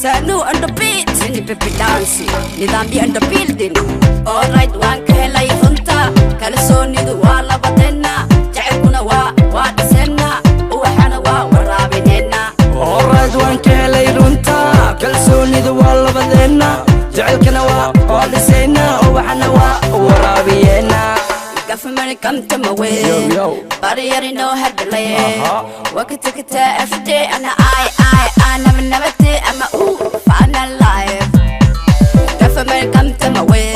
Sanu on the beat, Cindy Pepe dancing, Nidambi on the building. Alright, one Kelly Hunta, Calasoni the Walla Batena, Jackuna wa Sena, Uahana wa Rabinena. Alright, one Kelly Hunta, Calasoni the Walla Batena, Jackana wa Sena, Uahana wa Rabinena. Government come to my way, but I already know how to lay. Walk it to every day, and I never did. I'm a final life. Government come to my way,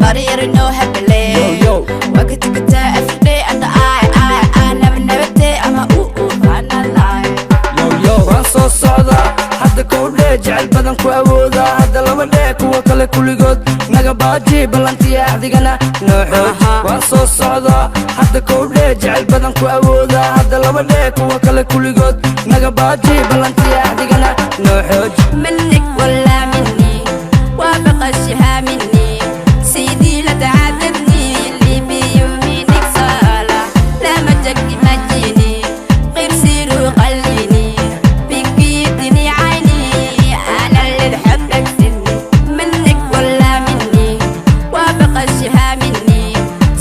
but I already know how to lay. Walk it to every day, and I never did. I'm a final life. Waan soo socdaa hadda kowdhe jecel badan ku awooda hadda laba dhee kuwa kale kuligood naga baaji ballantiya axdigana noo xooj waan soo socdaa hadda kowdhe jecel badan ku awooda hadda laba dhee kuwa kale kuligood naga baaji ballantiya axdigana noo xooj منك ولا مني وافق الشها مني سيدي لا تعاتبني اللي بيمينك صالح لا ما تجي ما تجيني غير سير وخليني بكيتني عيني انا اللي بحبك سني منك ولا مني وافق الشها مني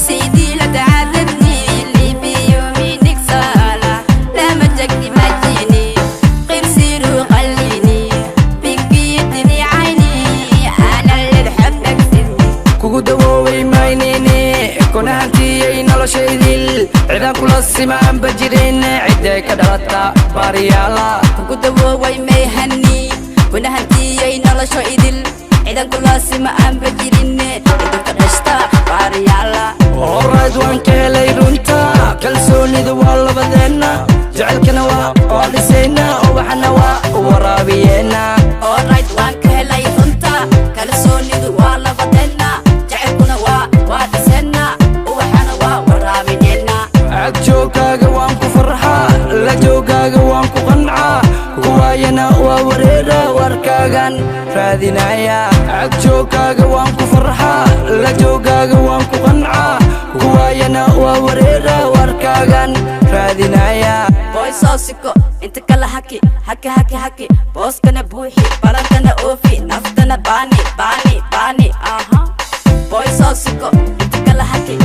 سيدي لا تعاتبني اللي بيمينك صالح لا ما تجي ما تجيني غير سير وخليني بكيتني عيني انا اللي بحبك سني kugu dawooway maynini kuna hantiyey noloshaydil cidaan kula simaan ba jirin ciday ka dhalata baariyaala kudawooway may hani kuna hantiyey nolosho idil ciidan kulaasima aan bajirin idinka dhashta baariyaala Alright, waan ka helay runta kalsoonida waa labadeena jecelkana waa dhisayna ubaxana waa waraabiyeena Alright, waan ka helay runta kalsoonidu waa labadeena jecelkuna waa dhisena ubaxana waa waraabinena ag joogaaga waan ku farxaa la joogaaga waan ku qancaa kuwaayana waa wareera warkaagan raadinaya ag joogaaga waan ku farxaa la joogaaga waan ku qancaa kuwaayana waa wareera warkaagan raadinaya boy soosiko inta kala haki booskana buuxi balantana oofi naftana baani aha boy soosiko inta kala haki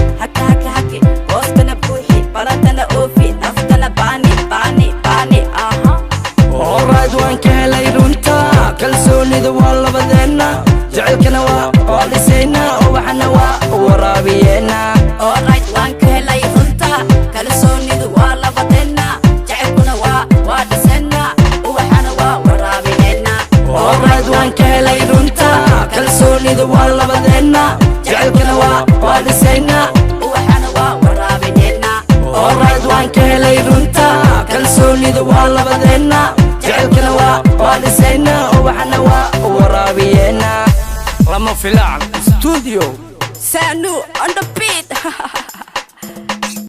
booskana buuxi balantana oofi naftana baani aha Alright, waan ka helay runta kalsoonida waa labadeena jecelkana waa dhisayna ubaxana waa waraabiyeena Alright, waan ka helay runta kalsoonidu waa labadeena jecelkuna waa dhisena ubaxana waa waraabinena Alright, waan ka helay runta kalsoonida waa labadeena jecelkana waa dhisayna ubaxana waa waraabinena Alright, waan ka helay runta kalsoonida waa labadeena jecelkana waa dhisayna ubaxana waa waraabiyeena lama filaan studio Sanu on the beat